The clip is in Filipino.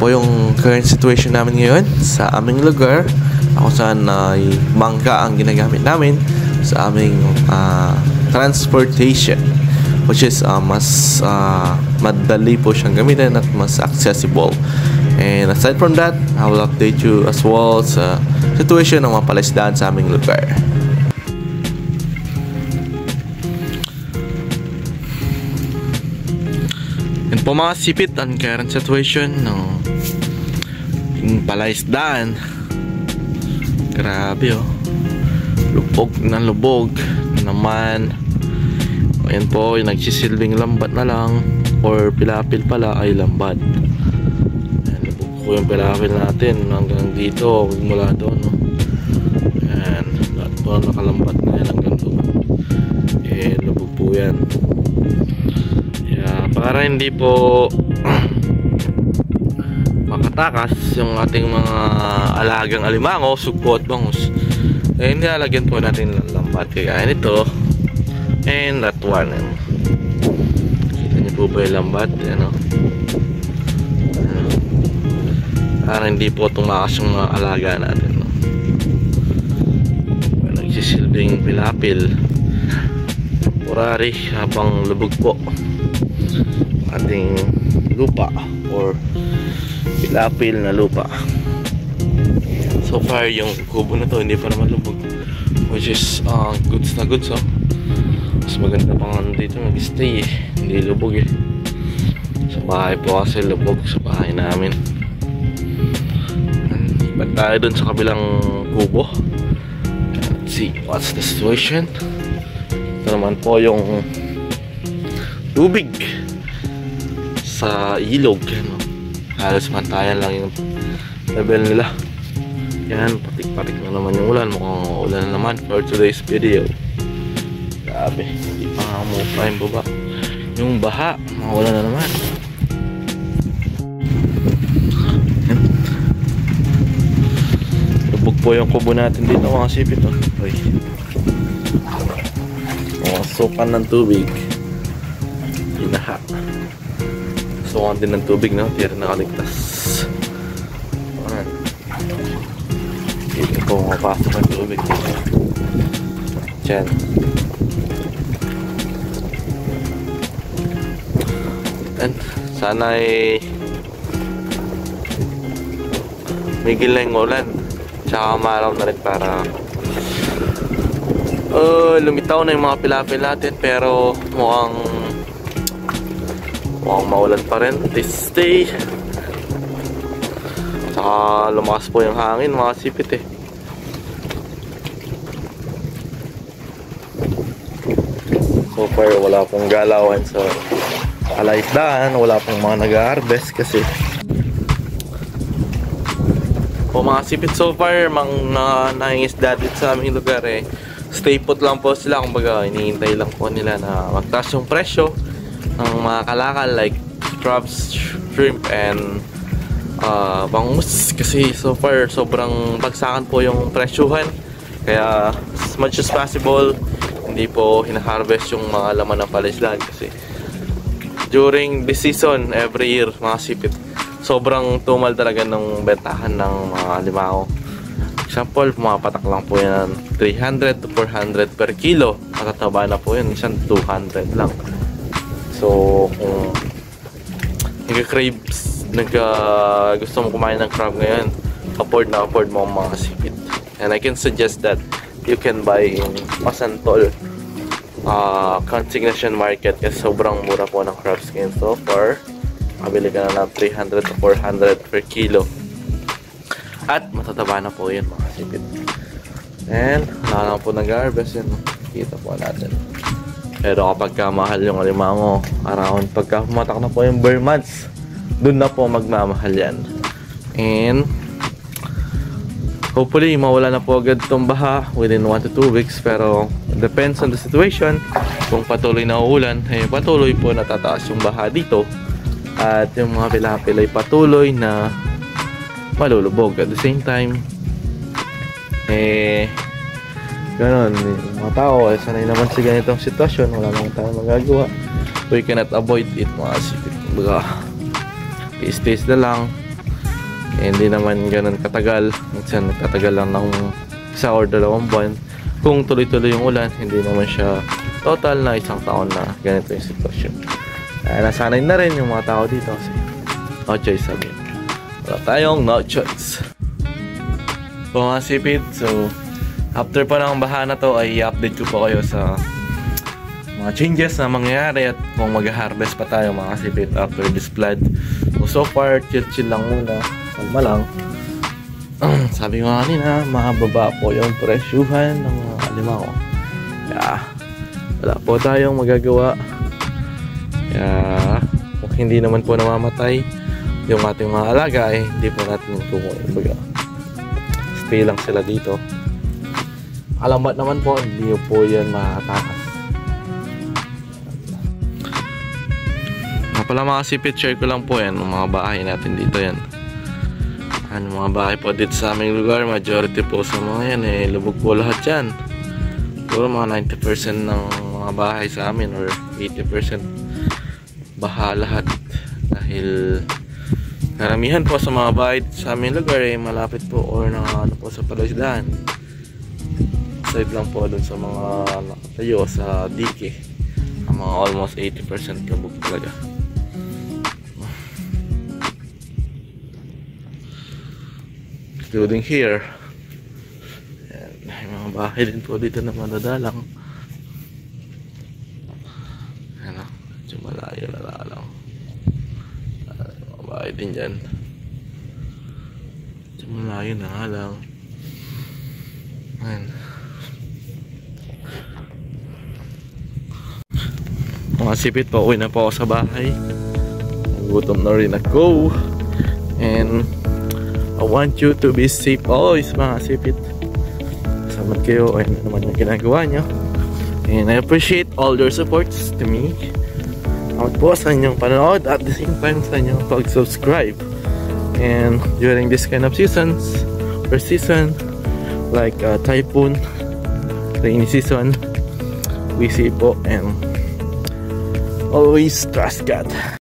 po yung current situation namin ngayon sa aming lugar, kung saan ay bangka ang ginagamit namin sa aming transportation, which is mas madali po siyang gamitin at mas accessible. And aside from that, I will update you as well sa situation ng mga palaisdaan sa aming lugar. Yan po mga sipit ang current situation ng palaisdaan. Grabe oh, lubog na lubog naman. Ayan po, yung nagsisilbing lambat na lang or pilapil pala ay lambat. Ayan, lubog po yung pilapil natin hanggang dito, mula doon no? Ayan, lahat po nakalambat na yan hanggang doon. Eh, lubog po yan. Kaya para hindi po makatakas yung ating mga alagang alimango, sugpo at bangus, eh nilalagyan po natin ng lambat kaya nito and that one. Kita niyo po ba yung lambat? Yan, no? Para hindi po tumakas yung mga alaga natin, no? Nagsisilbing pilapil temporary habang lubog po ating lupa or pilapil na lupa. So far yung kubo na to hindi pa naman lubog, which is goods na goods. Mas maganda pa nga dito mag-stay eh. Hindi lubog eh. Sa bahay po kasi lubog, sa bahay namin. Ba't tayo dun sa kabilang kubo? Let's see what's the situation. Ito naman po yung tubig sa ilog, no? Halos mantayan lang yung level nila. Yan, patik-patik na naman yung ulan. Mukhang ulan na naman for today's video. Grabe, hindi pa nga mo pa yung baba. Yung baha, mawala na naman. Yan. Lubog po yung kubo natin dito mga sipit. Okay. Mga sukan ng tubig. Binaha. Sukan din ng tubig, no? Tira nakaligtas. Ayan. Dito po mapasok ng tubig. Diyan. Sana ay migil na yung ulan, tsaka maaraw na rin para lumitaw na yung mga pilapil natin. Pero mukhang maulan pa rin this day. Tsaka lumakas po yung hangin mga sipit eh. So far wala pong galawan sa palaisdaan, wala pong mga nag-harvest kasi po mga sipit. So far mga nangingisda dito sa aming lugar eh, stay put lang po sila. Kumbaga hinihintay lang po nila na magtaas yung presyo ng mga kalakal like crabs, shrimp and bangus. Kasi so far sobrang bagsakan po yung presyuhan, kaya as much as possible hindi po hina-harvest yung mga laman ng palaisdaan. Kasi during this season, every year mga sipit, sobrang tumal talaga ng bentahan ng mga alimango. Example, pumapatak lang po yan 300 to 400 per kilo. Matataba na po yun, isang 200 lang. So kung gusto mo kumain ng crab ngayon, afford mo ang mga sipit. And I can suggest that you can buy in Masantol consignation market kasi sobrang mura po ng crabs ngayon. So far mabili ka na ng 300 to 400 per kilo at matataba na po yun mga sipit. And wala na po nag-harvest yun, kita po natin. Pero kapag mahal yung alimango, around pagka pumatak na po yung bare months, dun na po magmamahal yan. And hopefully mawala na po agad itong baha within 1 to 2 weeks. Pero depends on the situation. Kung patuloy na uulan, eh, patuloy po natataas yung baha dito. At yung mga pilapil ay patuloy na malulubog. At the same time, eh, ganon, yung mga tao ay sanay naman sa ganitong sitwasyon, wala naman tayong magagawa. We cannot avoid it mga sipit. Baga, i-stays na lang hindi naman ganun katagal. Minsan nagkatagal lang ng 1 or 2 buwan. Kung tuloy-tuloy yung ulan, hindi naman siya total na 1 taon na ganito yung sitwasyon. Nasanay na rin yung mga tao dito kasi no choice sabi. Wala tayong no choice. So mga sipit, so after pa ng baha na to ay i-update ko po kayo sa mga changes na mangyayari at kung mag-harvest pa tayo mga sipit after this flood. So far, chill lang muna. Kalma lang. Sabi ko kanina, mababa po yung presyuhan ng mga alimango. Kaya, wala po tayong magagawa. Kaya, kung hindi naman po namamatay yung ating mga alaga, eh, hindi po natin kukunin. Stay lang sila dito. Alamat naman po, hindi po yan makatakas. Pala mga sipit, share ko lang po yan ng mga bahay natin dito yan. Mga bahay po dito sa aming lugar, majority po sa mga yan eh, lubog po lahat yan. Siguro mga 90% ng mga bahay sa amin or 80% baha lahat. Dahil karamihan po sa mga bahay sa aming lugar eh, malapit po or ano po sa palaisdaan. Side lang po dun sa mga nakatayo sa dike. Mga almost 80% lubog talaga. Including here. Ayan, may mga bahay din po dito na madadalang. Ano, medyo malayo na lang. Mga bahay din dyan. Medyo malayo na nga lang. Ayan. Mga sipit, pauwi na po ako sa bahay. Nagutom na rin ako. And I want you to be safe always mga sipit. Kasama kayo o ano naman yung ginagawa nyo. And I appreciate all your supports to me. Salamat po sa inyong panonood at the same time sa inyong pag-subscribe. And during this kind of seasons or season like typhoon, rainy season, we see po and always trust God.